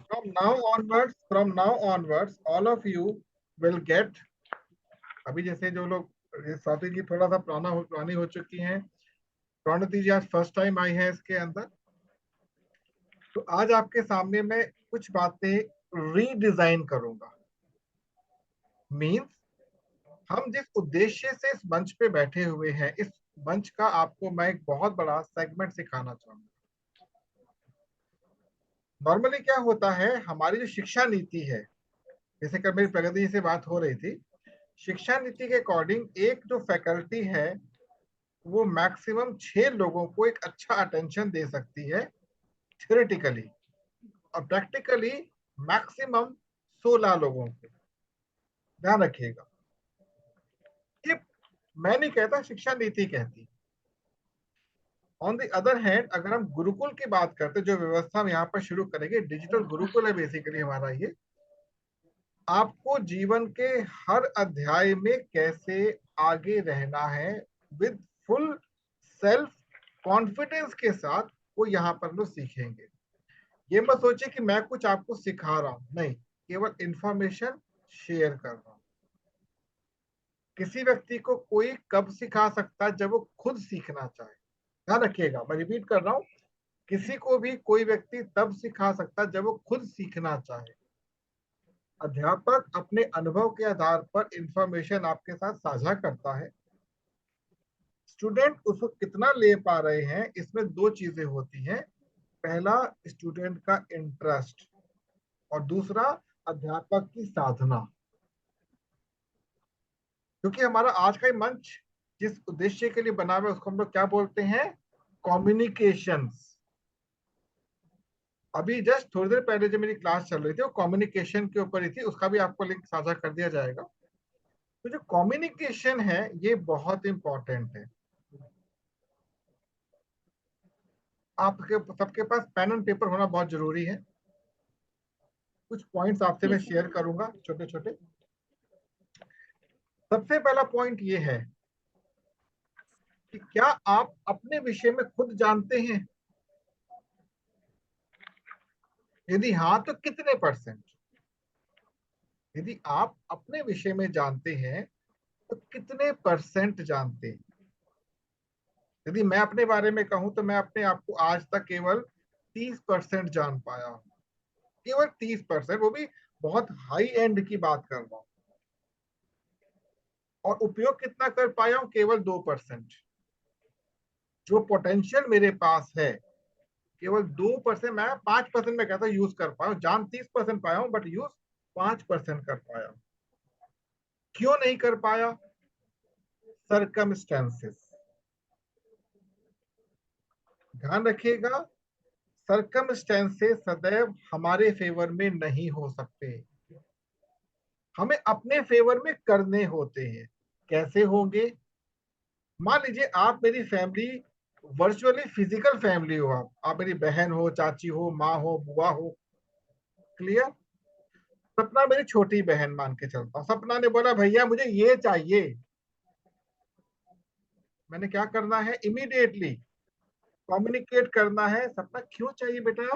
from now onwards, all of you will get, अभी जैसे जो लोग, स्वाति जी थोड़ा सा पुरानी हो चुकी हैं, प्रणति जी आज फर्स्ट टाइम आई है इसके अंदर, तो आज आपके सामने मैं कुछ बातें रीडिजाइन करूंगा। मीन्स हम जिस उद्देश्य से इस मंच पे बैठे हुए हैं, इस मंच का आपको मैं एक बहुत बड़ा सेगमेंट सिखाना चाहूंगा। नॉर्मली क्या होता है, हमारी जो शिक्षा नीति है, जैसे कल मेरी प्रगति जी से बात हो रही थी, शिक्षा नीति के अकॉर्डिंग एक जो फैकल्टी है वो मैक्सिमम 6 लोगों को एक अच्छा अटेंशन दे सकती है थियोरेटिकली, और प्रैक्टिकली मैक्सिमम 16 लोगों को। ध्यान रखिएगा, ये मैं नहीं कहता, शिक्षा नीति कहती। ऑन द अदर हैंड, अगर हम गुरुकुल की बात करते, जो व्यवस्था हम यहाँ पर शुरू करेंगे, डिजिटल गुरुकुल है बेसिकली हमारा ये, आपको जीवन के हर अध्याय में कैसे आगे रहना है विद फुल सेल्फ कॉन्फिडेंस के साथ, वो यहाँ पर लोग सीखेंगे। ये मत सोचिए कि मैं कुछ आपको सिखा रहा हूं, नहीं, केवल इंफॉर्मेशन शेयर कर रहा हूं। किसी व्यक्ति को कोई कब सिखा सकता है, जब वो खुद सीखना चाहे। ध्यान रखिएगा, मैं रिपीट कर रहा हूं, किसी को भी कोई व्यक्ति तब सिखा सकता है जब वो खुद सीखना चाहे। अध्यापक अपने अनुभव के आधार पर इंफॉर्मेशन आपके साथ साझा करता है, स्टूडेंट उसको कितना ले पा रहे हैं, इसमें दो चीजें होती हैं। पहला, स्टूडेंट का इंटरेस्ट, और दूसरा, अध्यापक की साधना। क्योंकि हमारा आज का मंच जिस उद्देश्य के लिए बना हुआ है, उसको हम लोग क्या बोलते हैं, कम्युनिकेशंस। अभी जस्ट थोड़ी देर पहले जो मेरी क्लास चल रही थी वो कम्युनिकेशन के ऊपर ही थी, उसका भी आपको लिंक साझा कर दिया जाएगा। तो जो कम्युनिकेशन है ये बहुत इंपॉर्टेंट है। आपके सबके पास पेन एंड पेपर होना बहुत जरूरी है। कुछ पॉइंट्स आपसे मैं शेयर करूंगा छोटे छोटे। सबसे पहला पॉइंट ये है कि क्या आप अपने विषय में खुद जानते हैं? यदि हाँ, तो कितने परसेंट? यदि आप अपने विषय में जानते हैं तो कितने परसेंट जानते हैं? यदि मैं अपने बारे में कहूं तो मैं अपने आप को आज तक केवल 30% जान पाया हूं। केवल 30%, वो भी बहुत हाई एंड की बात कर रहा हूं। और उपयोग कितना कर पाया हूं? केवल 2%। जो पोटेंशियल मेरे पास है, केवल 2%, मैं 5% में कहता हूं यूज कर पाया हूं। जान 30% पाया हूं, बट यूज 5% कर पाया हूं। क्यों नहीं कर पाया? सरकमस्टेंसेस। ध्यान रखिएगा, सरकमस्टेंसेस सदैव हमारे फेवर में नहीं हो सकते, हमें अपने फेवर में करने होते हैं। कैसे होंगे? मान लीजिए आप मेरी फैमिली, वर्चुअली फिजिकल फैमिली हो, आप मेरी बहन हो, चाची हो, माँ हो, बुआ हो। क्लियर? सपना मेरी छोटी बहन मान के चलता हूं, सपना ने बोला भैया मुझे ये चाहिए। मैंने क्या करना है? इमीडिएटली कम्युनिकेट करना है, सपना क्यों चाहिए बेटा?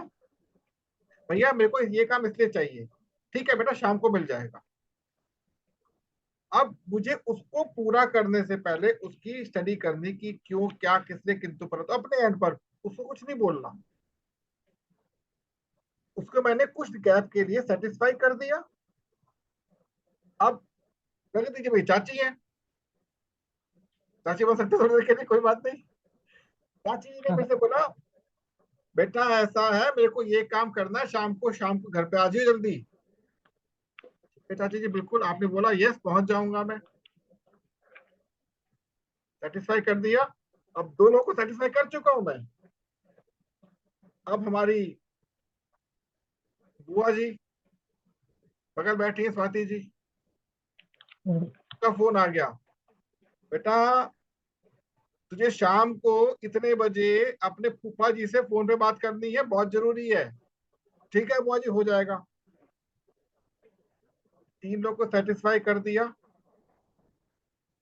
भैया मेरे को ये काम इसलिए चाहिए। ठीक है बेटा, शाम को मिल जाएगा। अब मुझे उसको पूरा करने से पहले उसकी स्टडी करने की, क्यों, क्या, किसने, किंतु परंतु, अपने एंड पर उसको कुछ नहीं बोलना। उसको मैंने कुछ गैप के लिए सेटिस्फाई कर दिया। अब लगे दीजिए भाई चाची है, चाची बोल सकते थोड़ी देर के लिए, कोई बात नहीं। चाची जी ने मेरे से बोला बेटा ऐसा है, मेरे को ये काम करना है, शाम को घर पे आ जाइए जल्दी। चाची जी बिल्कुल, आपने बोला यस, पहुंच जाऊंगा मैं। सेटिस्फाई कर दिया। अब दोनों को सेटिस्फाई कर चुका हूं मैं। अब हमारी बुआ जी बगल बैठी है, स्वाति जी का फोन आ गया, बेटा तुझे शाम को इतने बजे अपने फूफा जी से फोन पे बात करनी है, बहुत जरूरी है। ठीक है बुआ जी, हो जाएगा। 3 लोग को सेटिस्फाई कर दिया।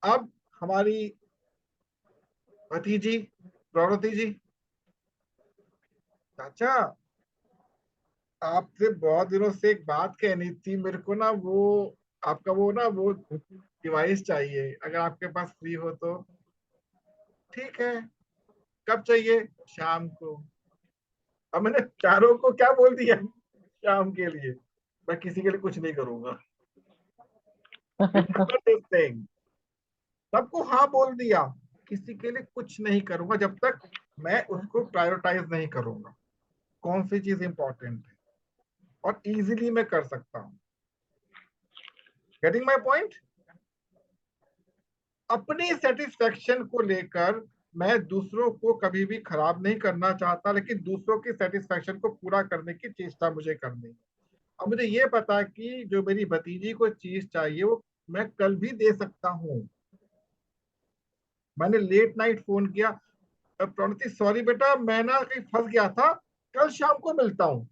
अब हमारी भतीजी प्रौढ़ती जी, चाचा आपसे बहुत दिनों से एक बात कहनी थी मेरे को ना, वो आपका वो ना वो डिवाइस चाहिए, अगर आपके पास फ्री हो तो। ठीक है, कब चाहिए? शाम को। अब मैंने चारों को क्या बोल दिया, शाम के लिए। मैं किसी के लिए कुछ नहीं करूंगा। Remember this thing. सबको हाँ बोल दिया, किसी के लिए कुछ नहीं करूंगा जब तक मैं उसको प्रायोरिटाइज नहीं करूंगा, कौन सी चीज इंपॉर्टेंट है और इजीली मैं कर सकता हूँ। Getting my point? अपनी सेटिस्फेक्शन को लेकर मैं दूसरों को कभी भी खराब नहीं करना चाहता, लेकिन दूसरों की सेटिस्फेक्शन को पूरा करने की चेष्टा मुझे करनी है। अब मुझे ये पता है कि जो मेरी भतीजी को चीज चाहिए वो मैं कल भी दे सकता हूँ। मैंने लेट नाइट फोन किया, प्रणति सॉरी बेटा मैं ना कहीं फंस गया था, कल शाम को मिलता हूँ।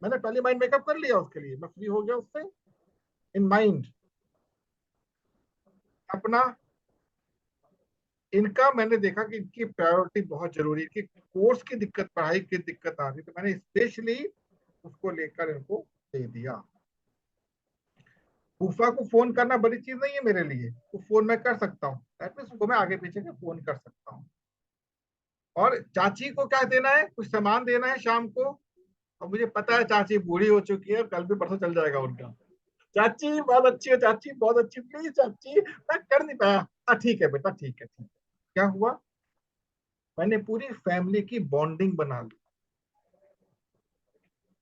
मैंने पहले माइंड मेकअप कर लिया उसके लिए, मैं फ्री हो गया उससे इन माइंड। अपना इनका मैंने देखा कि इनकी प्रायोरिटी बहुत जरूरी है, कि कोर्स की दिक्कत, पढ़ाई की दिक्कत आ रही, तो मैंने स्पेशली उसको लेकर इनको दे दिया। फूफा को फोन करना बड़ी चीज नहीं है मेरे लिए, वो फोन मैं कर सकता हूँ, उसको मैं आगे पीछे के फोन कर सकता हूँ। और चाची को क्या देना है, कुछ सामान देना है शाम को, और मुझे पता है चाची बूढ़ी हो चुकी है, कल भी परसों चल जाएगा उनका। चाची बहुत अच्छी है, चाची बहुत अच्छी, प्लीज चाची मैं कर नहीं पाया। ठीक है बेटा, ठीक है ठीक है। क्या हुआ, मैंने पूरी फैमिली की बॉन्डिंग बना ली।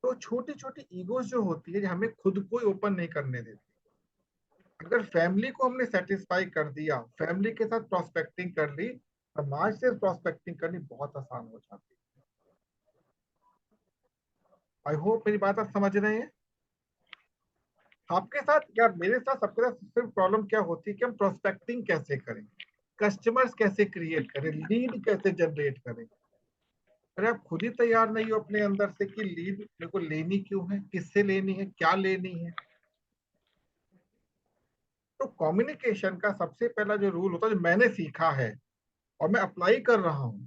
तो छोटी छोटी ईगोज जो होती है, जो हमें खुद को ओपन नहीं करने देती, अगर फैमिली को हमने सेटिस्फाई कर दिया, फैमिली के साथ प्रोस्पेक्टिंग कर ली, समाज से प्रोस्पेक्टिंग करनी बहुत आसान हो जाती है। आई होप मेरी बात आप समझ रहे हैं। आपके साथ या मेरे साथ, सबके साथ सिर्फ प्रॉब्लम क्या होती है कि हम प्रोस्पेक्टिंग कैसे करें, कस्टमर्स कैसे क्रिएट करें, लीड कैसे जनरेट करें। अरे आप खुद ही तैयार नहीं हो अपने अंदर से कि लीड मेरे को लेनी क्यों है, किससे लेनी है, क्या लेनी है। तो कम्युनिकेशन का सबसे पहला जो रूल होता है, जो मैंने सीखा है और मैं अप्लाई कर रहा हूं,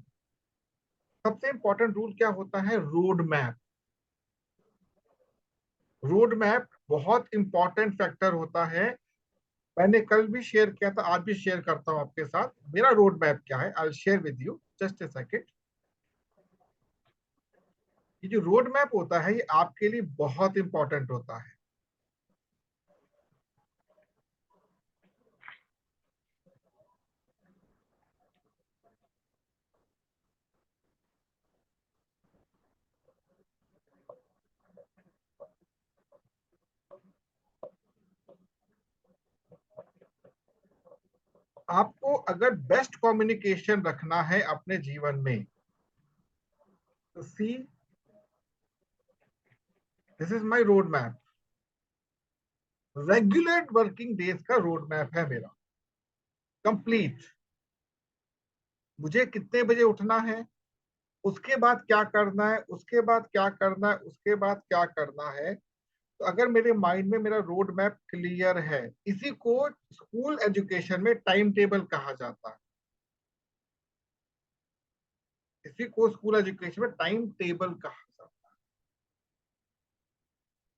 सबसे इंपॉर्टेंट रूल क्या होता है, रोड मैप। रोड मैप बहुत इंपॉर्टेंट फैक्टर होता है। मैंने कल भी शेयर किया था, आज भी शेयर करता हूं आपके साथ, मेरा रोड मैप क्या है। I share with you just a second. ये जो रोड मैप होता है, ये आपके लिए बहुत इंपॉर्टेंट होता है। आपको अगर बेस्ट कम्युनिकेशन रखना है अपने जीवन में, तो see, this is my road map. Regular working days का रोड मैप है मेरा, कंप्लीट। मुझे कितने बजे उठना है, उसके बाद क्या करना है, उसके बाद क्या करना है, उसके बाद क्या करना है। तो अगर मेरे माइंड में मेरा रोड मैप क्लियर है, इसी को स्कूल एजुकेशन में टाइम टेबल कहा जाता है। इसी को स्कूल एजुकेशन में टाइम टेबल कहा जाता है।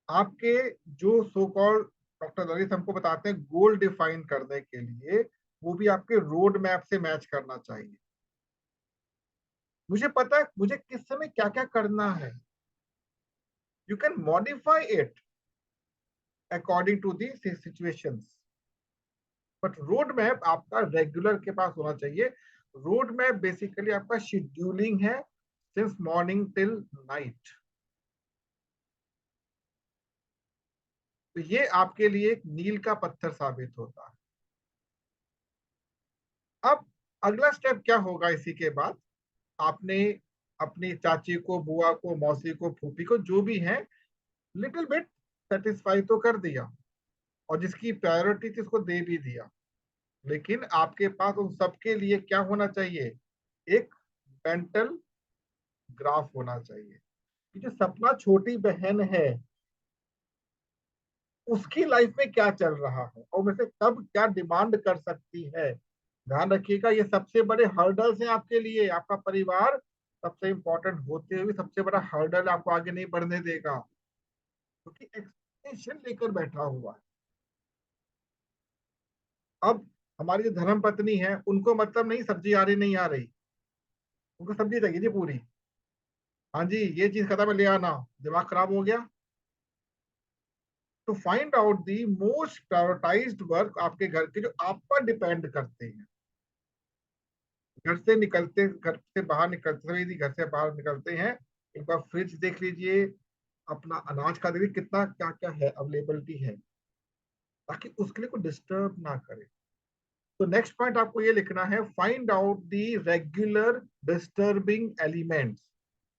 आपके जो सो कॉल्ड डॉक्टर ललित हमको बताते हैं गोल डिफाइन करने के लिए, वो भी आपके रोड मैप से मैच करना चाहिए। मुझे पता है मुझे किस समय क्या क्या करना है। You can modify it according to the situations, but road map आपका रेगुलर के पास होना चाहिए। रोड मैप बेसिकली आपका शेड्यूलिंग है, सिंस मॉर्निंग टिल नाइट। तो ये आपके लिए एक मील का पत्थर साबित होता है। अब अगला स्टेप क्या होगा इसी के बाद, आपने अपनी चाची को, बुआ को, मौसी को, फूफी को, जो भी है, लिटिल बिट सेटिस्फाई तो कर दिया, और जिसकी प्रायोरिटी थी उसको दे भी दिया। लेकिन आपके पास उन सबके लिए क्या होना चाहिए, एक मेंटल ग्राफ होना चाहिए कि जो सपना छोटी बहन है उसकी लाइफ में क्या चल रहा है और वैसे कब क्या डिमांड कर सकती है। ध्यान रखिएगा, ये सबसे बड़े हर्डल्स हैं आपके लिए, आपका परिवार सबसे इंपॉर्टेंट होते हुए सबसे बड़ा हर्डल आपको आगे नहीं बढ़ने देगा, क्योंकि एक्सपेक्टेशन लेकर बैठा हुआ है। अब हमारी जो धर्म पत्नी है उनको मतलब नहीं सब्जी आ रही नहीं आ रही, उनको सब्जी चाहिए जी पूरी। हाँ जी, ये चीज खत्म है, ले आना। दिमाग खराब हो गया। तो find out the most prioritised work आपके घर के जो आप पर डिपेंड करते हैं। घर से बाहर निकलते समय यदि घर से बाहर निकलते हैं, एक बार फ्रिज देख लीजिए, अपना अनाज का देखिए कितना क्या क्या है, अवेलेबिलिटी है, ताकि उसके लिए कोई डिस्टर्ब ना करे। तो नेक्स्ट पॉइंट आपको ये लिखना है, find out the regular disturbing elements.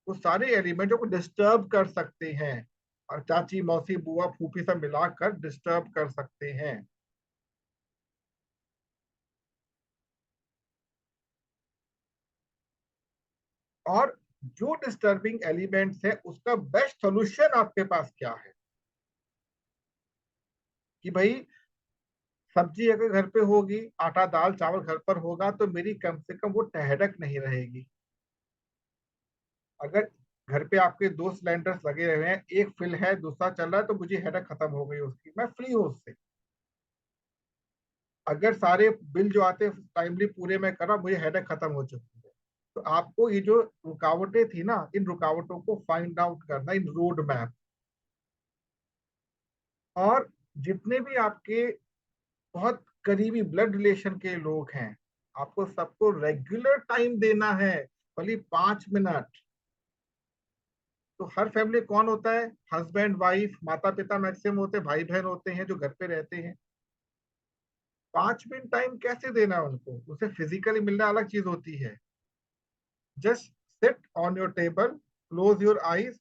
वो सारे एलिमेंट जो को डिस्टर्ब कर सकते हैं, और चाची मौसी बुआ फूफी सब मिलाकर डिस्टर्ब कर सकते हैं। और जो डिस्टर्बिंग एलिमेंट्स है उसका बेस्ट सॉल्यूशन आपके पास क्या है, कि भाई सब्जी अगर घर पे होगी, आटा दाल चावल घर पर होगा, तो मेरी कम से कम वो ठहरक नहीं रहेगी। अगर घर पे आपके दो सिलेंडर्स लगे हुए हैं, एक फिल है दूसरा चल रहा है, तो मुझे हेडक खत्म हो गई उसकी, मैं फ्री हूँ उससे। अगर सारे बिल जो आते हैं टाइमली पूरे में करा, मुझे हेडक खत्म हो चुकी है। तो आपको ये जो रुकावटें थी ना, इन रुकावटों को फाइंड आउट करना इन रोड मैप। और जितने भी आपके बहुत करीबी ब्लड रिलेशन के लोग हैं, आपको सबको रेगुलर टाइम देना है, भले 5 मिनट। तो हर फैमिली कौन होता है, हस्बैंड वाइफ माता पिता मैक्सिमम होते हैं, भाई बहन होते हैं जो घर पे रहते हैं। 5 मिनट टाइम कैसे देना है उनको, उसे फिजिकली मिलना अलग चीज होती है। Just sit on your table, close your eyes,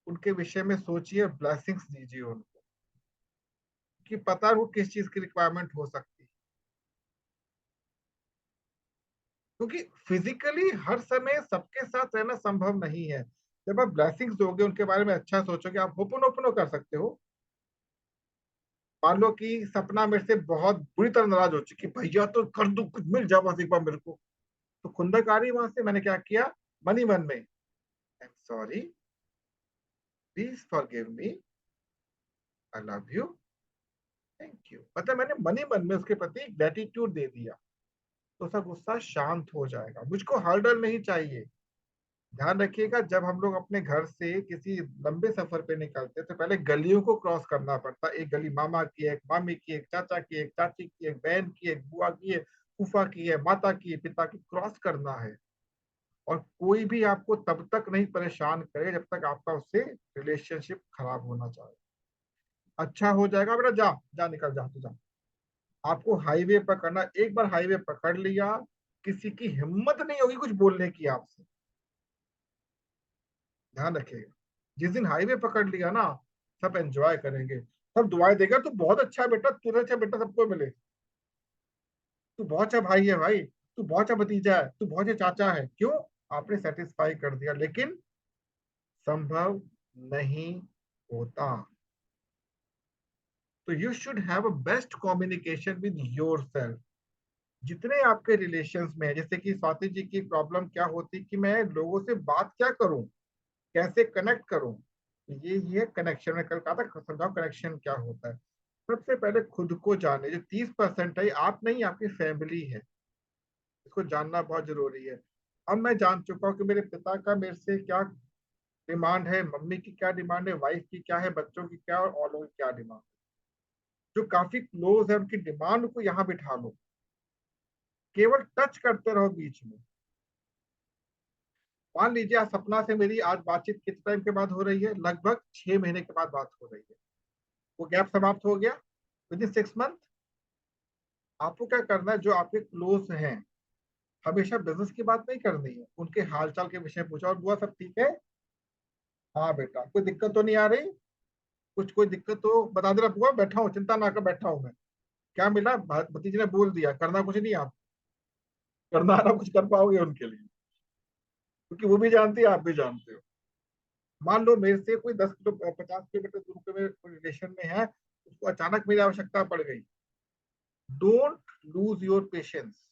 उनके विषय में सोचिए, ब्लेसिंग्स दीजिए उनको, कि पता है वो किस चीज की रिक्वायरमेंट हो सकती है। क्योंकि फिजिकली हर समय सबके साथ रहना संभव नहीं है। जब आप ब्लेसिंग्स दोगे, उनके बारे में अच्छा सोचोगे, आप होपनो ओपनो कर सकते हो। मान लो कि सपना मेरे से बहुत बुरी तरह नाराज हो चुकी, भैया तो कर दो कुछ, मिल जाए बस एक बार मेरे को। तो खुंदक आ रही वहां से, मैंने क्या किया, मनी मन में, I am sorry, please forgive me, I love you, thank you. मतलब मैंने मनी मन में उसके प्रति ग्रेटिट्यूड दे दिया, तो उसका गुस्सा शांत हो जाएगा। मुझको हर्डल नहीं चाहिए। ध्यान रखिएगा, जब हम लोग अपने घर से किसी लंबे सफर पे निकलते हैं, तो पहले गलियों को क्रॉस करना पड़ता है। एक गली मामा की है, एक मामी की, एक चाचा की, एक चाची की, एक बहन की, एक बुआ की है, फूफा की है, माता की है, पिता की, क्रॉस करना है। और कोई भी आपको तब तक नहीं परेशान करे जब तक आपका उससे रिलेशनशिप खराब होना चाहिए। अच्छा हो जाएगा बेटा, जा जा निकल जा, तू जा। आपको हाईवे पकड़ना, एक बार हाईवे पकड़ लिया, किसी की हिम्मत नहीं होगी कुछ बोलने की आपसे। ध्यान रखिएगा, जिस दिन हाईवे पकड़ लिया ना, सब एंजॉय करेंगे, सब दुआएं देगा, तू बहुत अच्छा बेटा, तुझे अच्छा बेटा सबको मिले, तू बहुत अच्छा भाई है भाई, तू बहुत अच्छा भतीजा है, तू बहुत अच्छा चाचा है। क्यों? आपने सेटिस्फाई कर दिया। लेकिन संभव नहीं होता। तो you should have a best communication with your self. जितने आपके रिलेशंस में है, जैसे कि स्वाति जी की प्रॉब्लम क्या होती कि मैं लोगों से बात क्या करूं, कैसे कनेक्ट करूं। ये कनेक्शन में कल कहा था, समझाओ कनेक्शन क्या होता है। सबसे पहले खुद को जाने, जो 30% है आप नहीं, आपकी फैमिली है, इसको जानना बहुत जरूरी है। अब मैं जान चुका हूँ कि मेरे पिता का मेरे से क्या डिमांड है, मम्मी की क्या डिमांड है, वाइफ की क्या है, बच्चों की क्या, और लोगों की क्या डिमांड। जो काफी क्लोज है उनकी डिमांड को यहाँ बिठा लो, केवल टच करते रहो बीच में। मान लीजिए आज सपना से मेरी आज बातचीत किस टाइम के बाद हो रही है, लगभग 6 महीने के बाद बात हो रही है। वो गैप समाप्त हो गया, विद इन 6 मंथ। आपको क्या करना है, जो आपके क्लोज हैं, हमेशा बिजनेस की बात नहीं करनी है, उनके हालचाल के विषय पूछा, और बुआ सब ठीक है, हाँ बेटा कोई दिक्कत तो नहीं आ रही, कुछ कोई दिक्कत तो बता देना बुआ, बैठा हूँ चिंता ना कर, बैठा हूँ मैं। क्या मिला, भतीजी ने बोल दिया, करना कुछ नहीं, आप करना ना कुछ कर पाओगे उनके लिए, क्योंकि वो भी जानती है, आप भी जानते हो। मान लो मेरे से कोई 10 किलो 50 किलोमीटर दूर के मेरे रिलेशन में है, उसको अचानक मेरी आवश्यकता पड़ गई, डोंट लूज योर पेशेंस।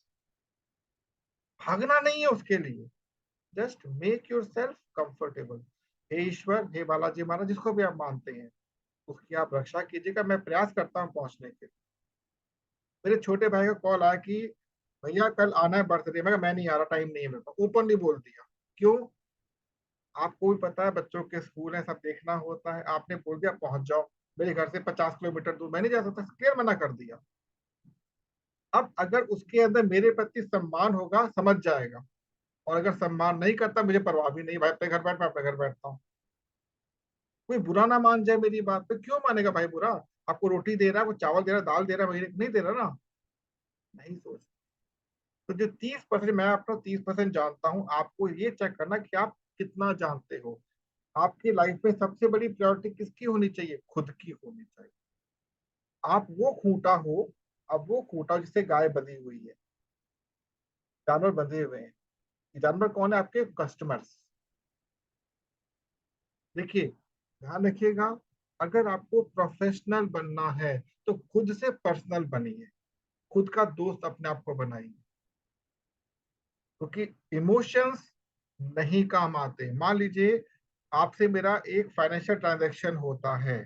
भागना नहीं है उसके लिए, just make yourself comfortable. हे ईश्वर, हे बालाजी महाराज, जिसको भी आप मानते हैं, उसकी आप रक्षा कीजिएगा। मैं प्रयास करता हूँ पहुंचने के। मेरे छोटे भाई का कॉल आया कि भैया कल आना है बर्थडे। मैं नहीं आ रहा, टाइम नहीं है मेरे पास। ओपनली बोल दिया। क्यों? आपको भी पता है बच्चों के स्कूल है, सब देखना होता है। आपने बोल दिया पहुंच जाओ। मेरे घर से 50 किलोमीटर दूर, मैं नहीं जा सकता, क्लियर मना कर दिया। अब अगर उसके अंदर मेरे प्रति सम्मान होगा, समझ जाएगा। और अगर सम्मान नहीं करता, मुझे परवाह भी नहीं, भाई अपने घर बैठ, मैं अपने घर बैठता हूँ। कोई बुरा ना मान जाए मेरी बात पे। क्यों मानेगा भाई बुरा? आपको रोटी दे रहा है, वो चावल दे रहा है, दाल दे रहा है, महीने नहीं दे रहा ना। नहीं सोच। तो जो 30%, मैं अपना 30% जानता हूँ, आपको ये चेक करना कि आप कितना जानते हो। आपकी लाइफ में सबसे बड़ी प्रायोरिटी किसकी होनी चाहिए? खुद की होनी चाहिए। आप वो खूंटा हो। अब वो खूंटा जिससे गाय बंधी हुई है, जानवर बंधे हुए हैं। ये जानवर कौन है? आपके कस्टमर्स। देखिए, ध्यान रखिएगा। अगर आपको प्रोफेशनल बनना है तो खुद से पर्सनल बनिए। खुद का दोस्त अपने आप को बनाइए। क्योंकि इमोशंस नहीं काम आते। मान लीजिए आपसे मेरा एक फाइनेंशियल ट्रांजैक्शन होता है,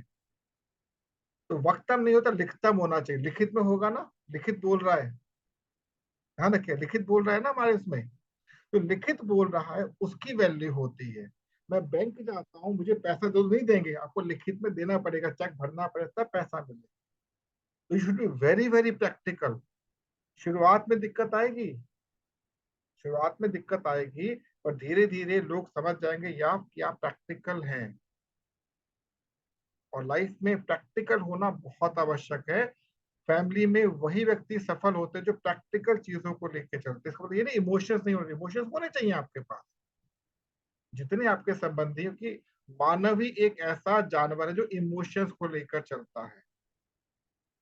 तो वक्तम नहीं होता, लिखतम होना चाहिए। लिखित में होगा ना, लिखित बोल रहा है। ध्यान रखिए, लिखित बोल रहा है ना हमारे इसमें। तो लिखित बोल रहा है, उसकी वैल्यू होती है। मैं बैंक जाता हूँ, मुझे पैसा दो नहीं देंगे, आपको लिखित में देना पड़ेगा, चेक भरना पड़ेगा, तब पैसा मिलेगा। तो you should be very very practical. शुरुआत में दिक्कत आएगी, शुरुआत में दिक्कत आएगी, और धीरे धीरे लोग समझ जाएंगे या कि आप प्रैक्टिकल हैं। और लाइफ में प्रैक्टिकल होना बहुत आवश्यक है। फैमिली में वही व्यक्ति सफल होते हैं जो प्रैक्टिकल चीजों को लेके चलते हैं। इसका मतलब ये नहीं इमोशंस नहीं होने, इमोशंस होने चाहिए आपके पास। जितने आपके संबंधी हो कि मानव ही एक ऐसा जानवर है जो इमोशंस को लेकर चलता है।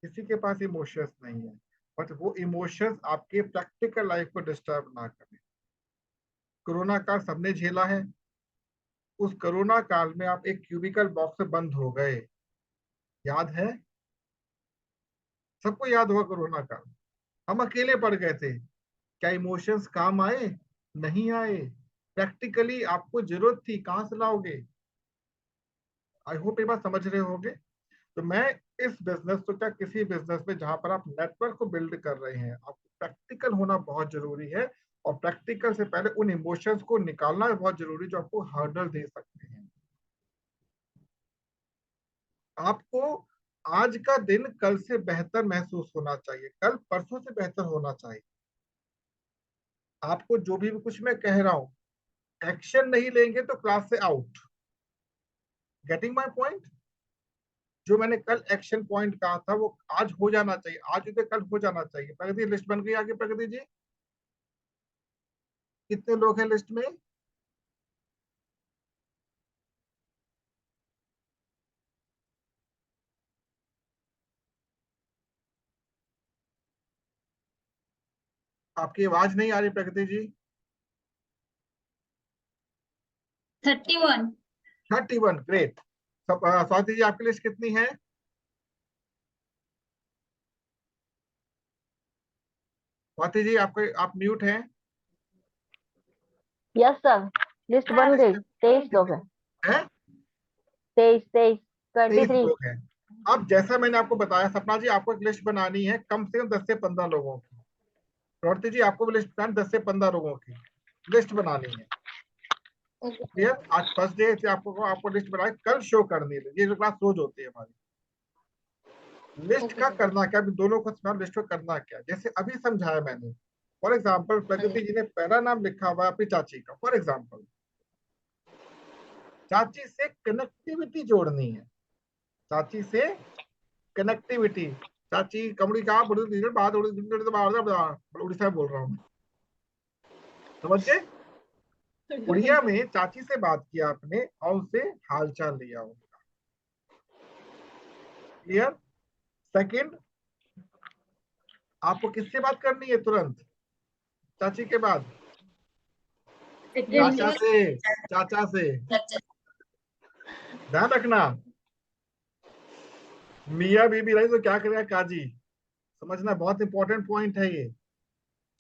किसी के पास इमोशंस नहीं है, बट वो इमोशंस आपके प्रैक्टिकल लाइफ को डिस्टर्ब ना करें। कोरोना काल सबने झेला है। उस कोरोना काल में आप एक क्यूबिकल बॉक्स में बंद हो गए, याद है? सबको याद होगा कोरोना काल। हम अकेले पड़ गए थे। क्या इमोशंस काम आए? नहीं आए। प्रैक्टिकली आपको जरूरत थी, कहां से लाओगे? आई होप ये बात समझ रहे होगे। तो मैं इस बिजनेस तो क्या किसी बिजनेस में जहां पर आप नेटवर्क को बिल्ड कर रहे हैं, आपको प्रैक्टिकल होना बहुत जरूरी है। और प्रैक्टिकल से पहले उन इमोशंस को निकालना भी बहुत जरूरी जो आपको हर्डल दे सकते हैं। आपको आज का दिन कल से बेहतर महसूस होना चाहिए, कल परसों से बेहतर होना चाहिए। आपको जो भी कुछ मैं कह रहा हूं, एक्शन नहीं लेंगे तो क्लास से आउट। Getting my point? जो मैंने कल एक्शन पॉइंट कहा था वो आज हो जाना चाहिए, आज उसे कल हो जाना चाहिए। प्रगति लिस्ट बन गई आगे? प्रगति जी, कितने लोग हैं लिस्ट में? आपकी आवाज नहीं आ रही प्रगति जी। 31। 31, ग्रेट। सब स्वाति जी, आपकी लिस्ट कितनी है? स्वाति जी, आपको, आप म्यूट हैं। यस सर, लिस्ट बन गई। 23 लोग हैं। है? 23 23 23 23। लोग हैं। अब जैसा मैंने आपको बताया सपना जी, आपको एक लिस्ट बनानी है कम से कम 10 से 15 लोगों की। प्रवृत्ति जी, आपको भी लिस्ट बनानी 10 से 15 लोगों की लिस्ट बनानी है। क्लियर? आज फर्स्ट डे से आपको आपको लिस्ट बनाए, कल शो करनी है। ये जो क्लास रोज होती है हमारी, लिस्ट का करना क्या? अभी दोनों को समझा लिस्ट को करना क्या, जैसे अभी समझाया मैंने। फॉर एग्जाम्पल, प्रगति जी ने पहला नाम लिखा हुआ है अपनी चाची का, फॉर एग्जाम्पल। चाची से कनेक्टिविटी जोड़नी है, चाची से कनेक्टिविटी। चाची कमड़ी का बात, उड़ीसा में बोल रहा हूँ मैं, समझ गए? उड़िया में चाची से बात किया आपने और उनसे हालचाल लिया उनका। क्लियर? सेकंड, आपको किससे बात करनी है तुरंत चाची के बाद? चाचा से, चाचा से। ध्यान रखना, मियाँ बीबी रही तो क्या करेगा काजी। समझना, बहुत इंपॉर्टेंट पॉइंट है ये।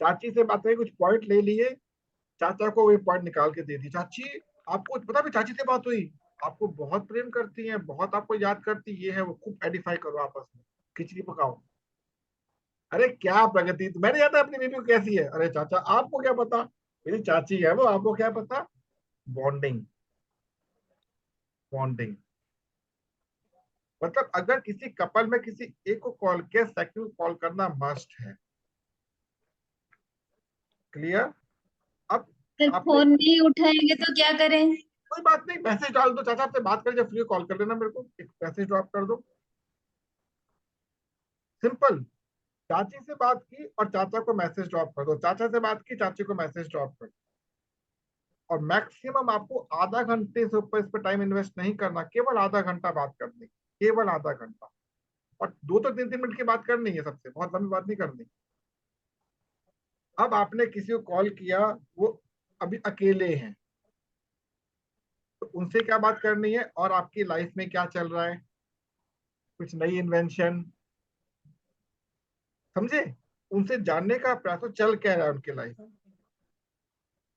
चाची से बात करें, कुछ पॉइंट ले लिए, चाचा को वही पॉइंट निकाल के दे दी, चाची आपको पता भी चाची से बात हुई, आपको बहुत प्रेम करती हैं, बहुत आपको याद करती, ये है वो, खूब एडिफाई करो आपस में, खिचड़ी पकाओ। अरे क्या प्रगति, मैंने याद है अपनी बीवी को कैसी है, अरे चाचा आपको क्या पता, मेरी चाची है वो, आपको क्या पता। Bonding, bonding. मतलब अगर किसी कपल में किसी एक को कॉल किया, सेकंड को कॉल करना मस्ट है। क्लियर। अब सर आपने, फोन नहीं उठाएंगे तो क्या करें? कोई बात नहीं, मैसेज डाल दो, चाचा आपसे बात कर, जब फ्री कॉल कर लेना मेरे को, एक मैसेज ड्रॉप कर दो, सिंपल। चाची से बात की और चाचा को मैसेज ड्रॉप कर दो, चाचा से बात की, चाची को मैसेज ड्रॉप कर दो। और मैक्सिमम आपको आधा घंटे से ऊपर इस पर टाइम इन्वेस्ट नहीं करना, केवल आधा घंटा बात करनी, केवल आधा घंटा। और 2 तो 3 3 मिनट की बात करनी है, सबसे बहुत लंबी बात नहीं करनी। अब आपने किसी को कॉल किया, वो अभी अकेले हैं, तो उनसे क्या बात करनी है, और आपकी लाइफ में क्या चल रहा है, कुछ नई इन्वेंशन, समझे, उनसे जानने का प्रयास हो, चल क्या रहा है उनकी लाइफ,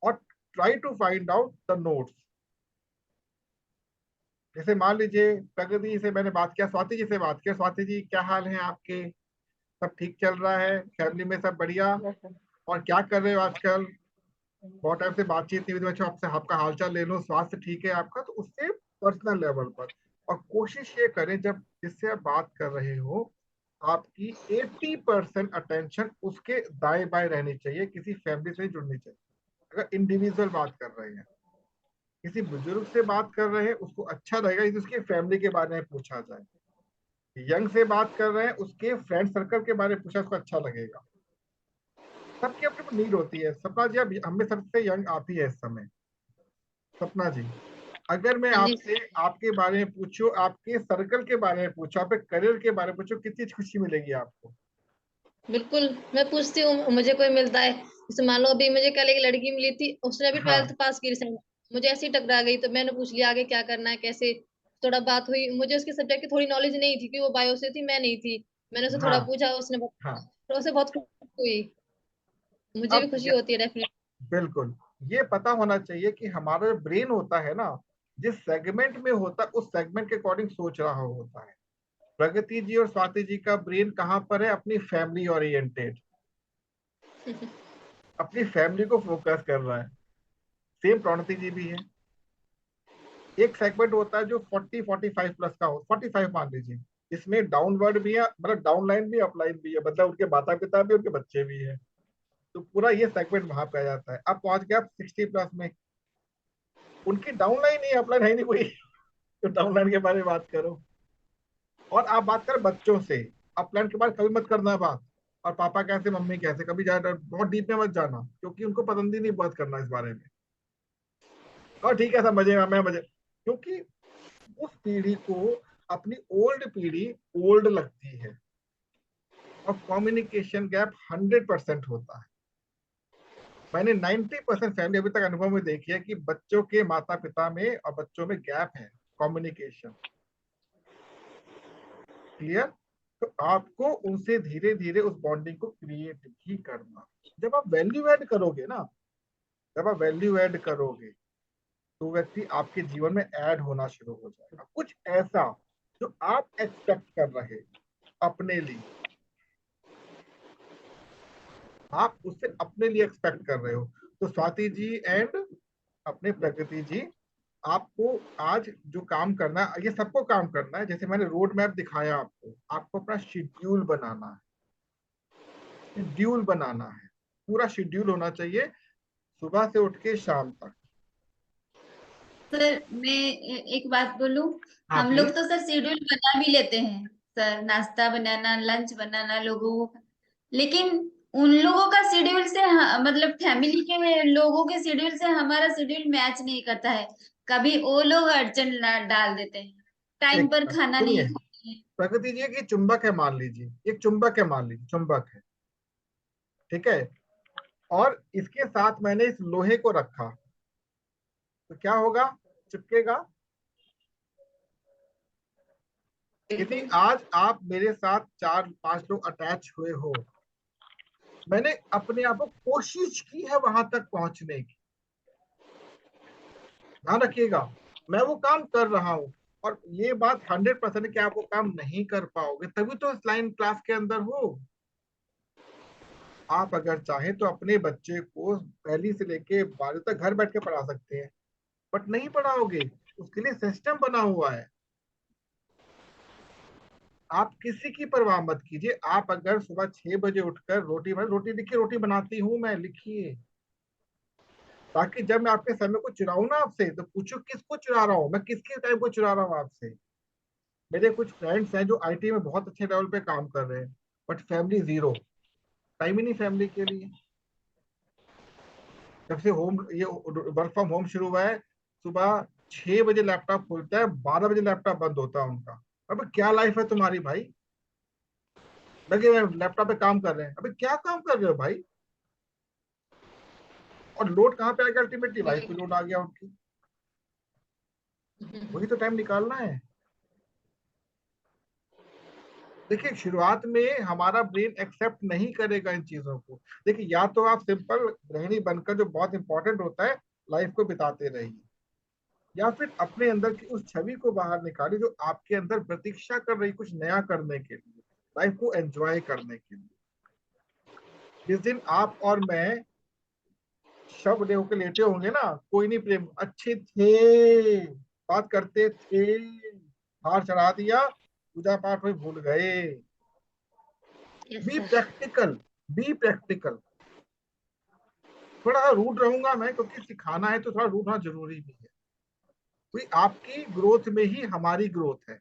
और try to find out the notes. जैसे मान लीजिए प्रगति जी से मैंने बात किया, स्वाति जी से बात किया, स्वाति जी क्या हाल है आपके, सब ठीक चल रहा है, फैमिली में सब बढ़िया, यस सर। और क्या कर रहे हो आजकल, बहुत टाइम से बातचीत नहीं हुई, तो बच्चों आपसे आपका हालचाल ले लो, स्वास्थ्य ठीक है आपका, तो उससे पर्सनल लेवल पर। और कोशिश ये करें जब जिससे आप बात कर रहे हो, आपकी 80% अटेंशन उसके दाएं बाएं रहनी चाहिए, किसी फैमिली से जुड़नी चाहिए। अगर इंडिविजुअल बात कर रहे हैं, किसी बुजुर्ग से बात कर रहे हैं, उसको अच्छा रहेगा यदि उसकी फैमिली के बारे में पूछा जाए। यंग से बात कर रहे हैं, उसके फ्रेंड सर्कल के बारे में पूछा, उसको अच्छा लगेगा। सबकी अपनी अपनी नीड होती है। सपना जी, अब हमें सबसे यंग आप ही है इस समय, सपना जी। अगर मैं हाँ जी। आपसे आपके बारे में पूछूं, आपके सर्कल के बारे में पूछूं, आपके करियर के बारे में पूछूं, कितनी खुशी मिलेगी आपको। बिल्कुल, मैं पूछती हूँ, मुझे कोई मिलता है, जैसे मान लो अभी मुझे कल एक लड़की मिली थी, उसने अभी हाँ 12th पास की रिसेंट, मुझे ऐसे ही टकरा गई, तो मैंने पूछ लिया आगे क्या करना है, कैसे, थोड़ा बात हुई, मुझे उसके सब्जेक्ट की थोड़ी नॉलेज नहीं थी कि वो बायो से थी, मैं नहीं थी, मैंने उसे थोड़ा हाँ पूछा, उसने हाँ। बताया, तो उसे बहुत खुशी हुई, मुझे भी अब खुशी होती है डेफिनेटली। बिल्कुल, ये पता होना चाहिए कि हमारा जो ब्रेन होता है ना, जिस सेगमेंट में होता है उस सेगमेंट के अकॉर्डिंग सोच रहा होता है। प्रगति जी और स्वाति जी का ब्रेन कहाँ पर है, अपनी फैमिली ओरिएंटेड, अपनी फैमिली को फोकस कर रहा है। सेम प्रणति जी भी है। एक सेगमेंट होता है जो 40 45 प्लस का हो, 45 मान लीजिए, इसमें डाउनवर्ड भी है, मतलब डाउनलाइन भी अपलाइन भी है, मतलब उनके माता पिता भी, उनके बच्चे भी है, तो पूरा ये सेगमेंट वहां पे आ जाता है। अब पहुंच गया आप 60 प्लस में, उनकी डाउनलाइन ही अपलाइन है नहीं कोई, तो डाउनलाइन के बारे में बात करो। और आप बात करें बच्चों से, अपलाइन के बारे में कभी मत करना बात, और पापा कैसे मम्मी कैसे, कभी ज्यादा बहुत डीप में मत जाना, क्योंकि उनको पसंद ही नहीं बात करना इस बारे में। और ठीक है सब मजे में, मैं मजे, क्योंकि उस पीढ़ी को अपनी ओल्ड पीढ़ी ओल्ड लगती है, और कम्युनिकेशन गैप 100% होता है। मैंने 90% फैमिली अभी तक अनुभव में देखी है कि बच्चों के माता पिता में और बच्चों में गैप है, कम्युनिकेशन। क्लियर। तो आपको उनसे धीरे धीरे उस बॉन्डिंग को क्रिएट ही करना। जब आप वैल्यू ऐड करोगे ना, जब आप वैल्यू ऐड करोगे, तो व्यक्ति आपके जीवन में ऐड होना शुरू हो जाएगा, कुछ ऐसा जो आप एक्सपेक्ट कर रहे अपने लिए, आप उससे अपने लिए एक्सपेक्ट कर रहे हो। तो स्वाति जी एंड अपने प्रगति जी, आपको आज जो काम करना है, ये सबको काम करना है, जैसे मैंने रोड मैप दिखाया आपको, आपको अपना शेड्यूल बनाना है, शेड्यूल बनाना है, पूरा शेड्यूल होना चाहिए, सुबह से उठ के शाम तक। सर मैं एक बात बोलूं, हाँ हम लोग प्लीज। तो सर शेड्यूल बना भी लेते हैं सर, नाश्ता बनाना, लंच बनाना लोगों का, लेकिन उन लोगों का शेड्यूल से मतलब फैमिली के लोगों के शेड्यूल से हमारा शेड्यूल मैच नहीं करता है। कभी वो लोग अड़चन डाल देते हैं, टाइम एक पर खाना सुनिए, नहीं खाते हैं। प्रगति जी की चुंबक है मान लीजिए, एक चुंबक है मान लीजिए, चुंबक है, ठीक है, और इसके साथ मैंने इस लोहे को रखा, तो क्या होगा, चिपकेगा। यदि आज आप मेरे साथ 4 5 लोग अटैच हुए हो, मैंने अपने आप को कोशिश की है वहां तक पहुंचने की, ध्यान रखिएगा, मैं वो काम कर रहा हूँ, और ये बात 100% है कि आप वो काम नहीं कर पाओगे, तभी तो इस लाइन क्लास के अंदर हो। आप अगर चाहें तो अपने बच्चे को पहली से लेके 12वीं तक घर बैठ के पढ़ा सकते हैं, बट नहीं पढ़ाओगे, उसके लिए सिस्टम बना हुआ है। आप किसी की परवाह मत कीजिए। आप अगर सुबह 6 बजे उठकर रोटी लिखिए, रोटी बनाती हूँ मैं, लिखिए, ताकि जब मैं आपके समय को चुराऊं ना आपसे, तो पूछो किसको चुरा रहा हूँ मैं, किसके टाइम को चुरा रहा हूँ आपसे। मेरे कुछ फ्रेंड्स हैं जो आईटी में बहुत अच्छे लेवल पे काम कर रहे हैं, बट फैमिली जीरो, टाइम ही नहीं फैमिली के लिए। जब से होम ये वर्क फ्रॉम होम शुरू हुआ है, सुबह 6 बजे लैपटॉप खुलता है, 12 बजे लैपटॉप बंद होता है उनका। अबे क्या लाइफ है तुम्हारी भाई, लगे हुए लैपटॉप पे काम कर रहे हैं, अबे क्या काम कर रहे हो भाई। और लोड कहाँ पे आएगा, अल्टीमेटली वाइफ पे लोड आ गया उनकी, वही तो टाइम निकालना है। देखिए शुरुआत में हमारा ब्रेन एक्सेप्ट नहीं करेगा इन चीजों को। देखिए या तो आप सिंपल गृहिणी बनकर, जो बहुत इंपॉर्टेंट होता है, लाइफ को बिताते रहिए, या फिर अपने अंदर की उस छवि को बाहर निकालिए जो आपके अंदर प्रतीक्षा कर रही कुछ नया करने के लिए, लाइफ को एंजॉय करने के लिए। जिस दिन आप और मैं शव ले होकर लेटे होंगे ना, कोई नहीं प्रेम, अच्छे थे, बात करते थे, हार चढ़ा दिया, पूजा पाठ में भूल गए। Yes be sir. Practical, be practical. थोड़ा रूड रहूंगा मैं, क्योंकि सिखाना है तो थोड़ा रूड होना जरूरी भी है, क्योंकि आपकी ग्रोथ में ही हमारी ग्रोथ है।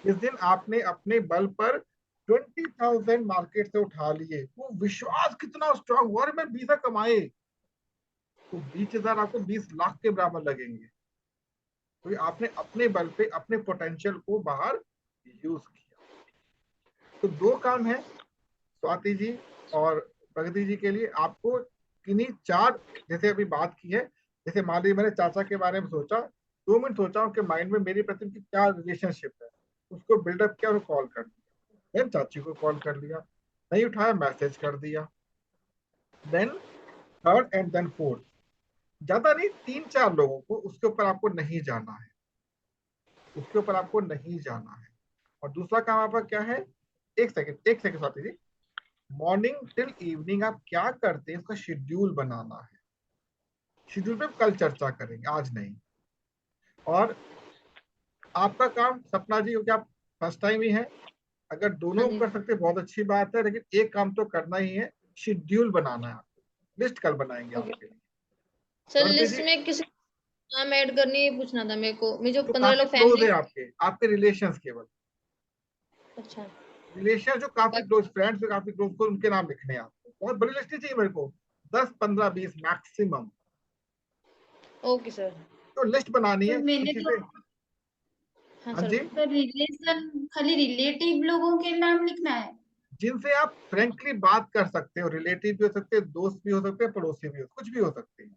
जिस दिन आपने अपने बल पर 20,000 मार्केट से उठा लिए, वो विश्वास कितना स्ट्रांग हुआ, और मैं 20 कमाए, तो 20,000 आपको 20 लाख के बराबर लगेंगे, क्योंकि आपने अपने बल पे अपने पोटेंशियल को बाहर यूज किया। तो दो काम है स्वाति जी और प्रगति जी के लिए, आपको किन्हीं चार, जैसे अभी बात की है, जैसे मान लीजिए मैंने चाचा के बारे में सोचा, 2 मिनट सोचा उनके माइंड में मेरी प्रति उनकी क्या रिलेशनशिप है, उसको बिल्डअप किया और कॉल कर दिया, देन चाची को कॉल कर लिया, नहीं उठाया मैसेज कर दिया, then third and then fourth, ज्यादा नहीं, 3-4 लोगों को, उसके ऊपर आपको नहीं जाना है, उसके ऊपर आपको नहीं जाना है। और दूसरा काम आपका क्या है, एक second Swati ji, morning till evening आप क्या करते हैं इसका शेड्यूल बनाना है। शेड्यूल पे कल चर्चा करेंगे, आज नहीं। और आपका काम सपना जी, क्योंकि आप फर्स्ट टाइम ही है, अगर हाँ दोनों जी कर सकते बहुत अच्छी बात है, लेकिन एक काम तो करना ही है, शेड्यूल बनाना है आपको, लिस्ट कल बनाएंगे ओके आपके लिए। सर। प्रगति लिस्ट जी, में किसी नाम ऐड करनी पूछना था मेरे को, मैं जो जो 15 काफी लोग क्लोज फैमिली। है आपके आपके रिलेशंस, केवल अच्छा। रिलेशन जो काफी बाकी क्लोज, फ्रेंड्स जो काफी क्लोज को, उनके नाम लिखने हैं आपको। बहुत बड़ी लिस्ट नहीं चाहिए मेरे को, 10, 15, 20 मैक्सिमम, ओके सर। तो लिस्ट बनानी तो है मैंने किसी तो से। हाँ हाँ सर। जी, तो रिलेशन खाली रिलेटिव लोगों के नाम लिखना है। जिनसे आप फ्रेंकली बात कर सकते हो, रिलेटिव भी हो सकते हैं, दोस्त भी हो सकते हैं, पड़ोसी भी हो, कुछ भी हो सकते हैं,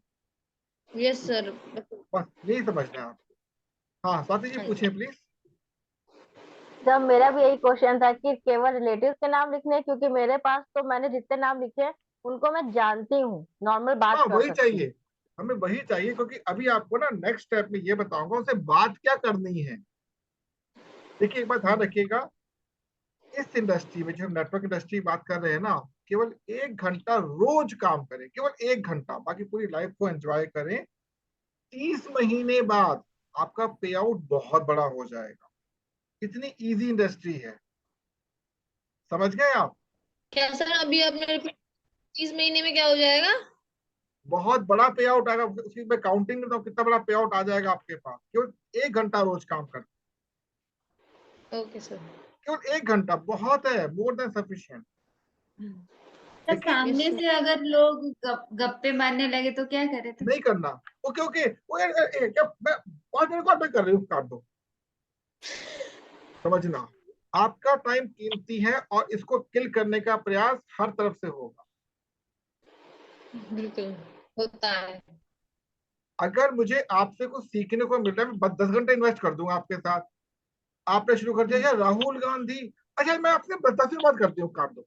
यस सर। बस यही समझना है आपको। हाँ स्वाति जी हाँ जी। पूछिए प्लीज। जब मेरा भी यही क्वेश्चन था कि केवल रिलेटिव्स के नाम लिखने हैं, क्योंकि मेरे पास तो मैंने जितने नाम लिखे हैं उनको मैं जानती हूँ, नॉर्मल बात हाँ कर वही सकती हूँ। चाहिए, हमें वही चाहिए, क्योंकि अभी आपको ना नेक्स्ट स्टेप में ये बताऊंगा उसे बात क्या करनी है। देखिए एक बात ध्यान रखिएगा, इस इंडस्ट्री में जो हम नेटवर्क इंडस्ट्री बात कर रहे हैं ना, केवल 1 घंटा रोज काम करें, केवल 1 घंटा, बाकी पूरी लाइफ को एंजॉय करें, 30 महीने बाद आपका पे आउट बहुत बड़ा हो जाएगा। इतनी इजी इंडस्ट्री है, समझ गए आप। क्या सर अभी आपने 30 महीने में क्या हो जाएगा? बहुत बड़ा पे आउट आएगा, उसकी मैं काउंटिंग करता हूँ कितना बड़ा पे आउट आ जाएगा आपके पास, केवल 1 घंटा रोज काम कर, ओके सर। केवल 1 घंटा बहुत है, मोर देन सफिशिएंट। तो लेकिन यस सामने से अगर लोग गप्पे मारने लगे तो क्या करे तो? नहीं करना, ओके ओके, क्या मैं 5 मिनट बाद मैं कर रही हूँ, काट दो, समझना, आपका टाइम कीमती है और इसको किल करने का प्रयास हर तरफ से होगा। बिल्कुल होता है। अगर मुझे आपसे कुछ सीखने को मिल रहा है, मैं 10 घंटे इन्वेस्ट कर दूंगा आपके साथ। आपने शुरू कर दिया यार राहुल गांधी, अच्छा मैं आपसे 10 मिनट बात करती हूँ, काट दो,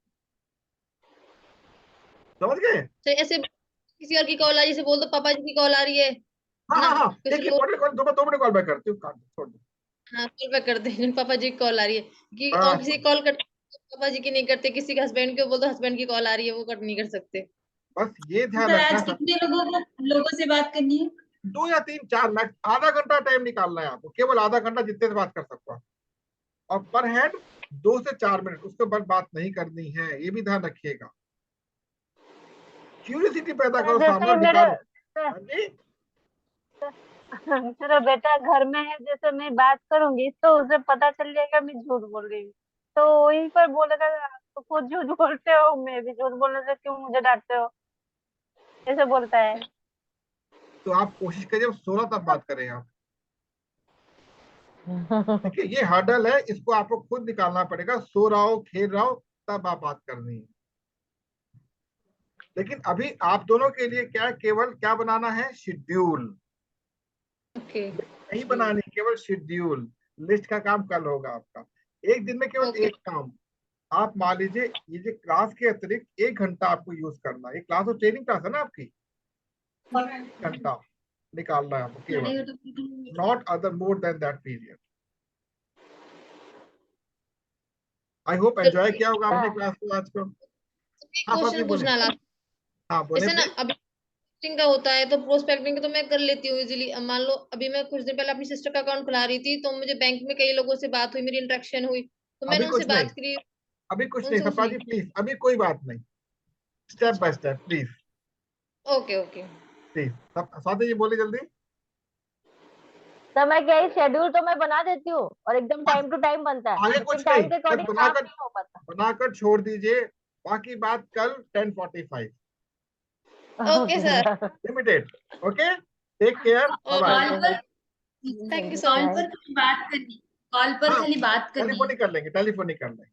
समझ गए। सर ऐसे किसी और की कॉल आ रही है, जैसे बोल दो पापा जी की कॉल आ रही है, हाँ ना हाँ हाँ, कुछ एक लोग, important call, 2 minute call back करती हूँ, काट दो, छोड़ दो। हाँ कॉल बैक करते हैं, पापा जी की कॉल आ रही है कि, और हाँ, किसी कॉल करते पापा जी की नहीं करते, किसी के हस्बैंड को बोल दो हस्बैंड की कॉल आ रही है, वो कट नहीं कर सकते। बस ये ध्यान सर रखना आज सब। कितने लोगों से बात करनी है? 2 या 3 4 मैक्स, आधा घंटा टाइम निकालना है आपको, केवल आधा घंटा, जितने से बात कर सकते हो। और पर हेड 2 से 4 मिनट, उसके बाद बात नहीं करनी है, ये भी ध्यान रखिएगा। क्यूरियोसिटी पैदा करो, सामने जैसे मेरे निकालो। हाँ जी, मेरा बेटा घर में है, जैसे मैं बात करूंगी तो उसे पता चल जाएगा मैं झूठ बोल रही हूँ, तो वहीं पर बोलेगा तो खुद झूठ बोलते हो, मैं भी झूठ बोलने से क्यों मुझे डांटते हो, ऐसे बोलता है। तो आप कोशिश करिए, 16 तब बात करें आप। देखिए ये हर्डल है, इसको आपको खुद निकालना पड़ेगा। सो रहा हो, खेल रहा हो, तब आप बात करनी है। लेकिन अभी आप दोनों के लिए क्या है, केवल क्या बनाना है, शेड्यूल। ओके नहीं बनानी, केवल शेड्यूल। लिस्ट का काम कल होगा आपका। एक दिन में केवल ओके एक काम। आप मान लीजिए, ये जो क्लास के अतिरिक्त 1 घंटा आपको यूज करना है। ये क्लास और ट्रेनिंग क्लास है ना आपकी, 1 घंटा निकालना है आपको केवल, not other more than that period. I hope enjoy किया होगा आपने क्लास को आज को। एक हाँ पापी क्वेश्चन बोले, पूछना लास्ट, हाँ बोले जैसे ना प्लीज। अभी प्रोस्पेक्टिंग का होता है, तो प्रोस्पेक्टिंग तो मैं कर लेती हूँ इजीली। अब मान लो अभी मैं कुछ दिन पहले अपनी सिस्टर का अकाउंट खुला रही थी, तो मुझे बैंक में कई लोगों से बात हुई, मेरी इंटरेक्शन हुई, तो मैंने अभी उनसे कुछ नहीं, बात करी, अभी कुछ नहीं उनसे कुछ सपना नहीं। जी, प्लीज अभी कोई बात नहीं। Step by step please, okay okay please. Swati ji बोले जल्दी। तो मैं क्या, शेड्यूल तो मैं बना देती हूँ और एकदम बस, टाइम टू टाइम बनता है, आगे लेकिन कुछ नहीं, टाइम के बस अकॉर्डिंग काम बनाकर, नहीं हो पाता। बनाकर छोड़ दीजिए। बाकी बात कल 10:45 okay okay sir, sir. Limited. Okay, take care, bye bye. Call पर thank you so call much. पर खाली बात करनी, कॉल पर हाँ, खाली बात करनी है। टेलीफोनिक कर लेंगे, टेलीफोनिक कर लेंगे।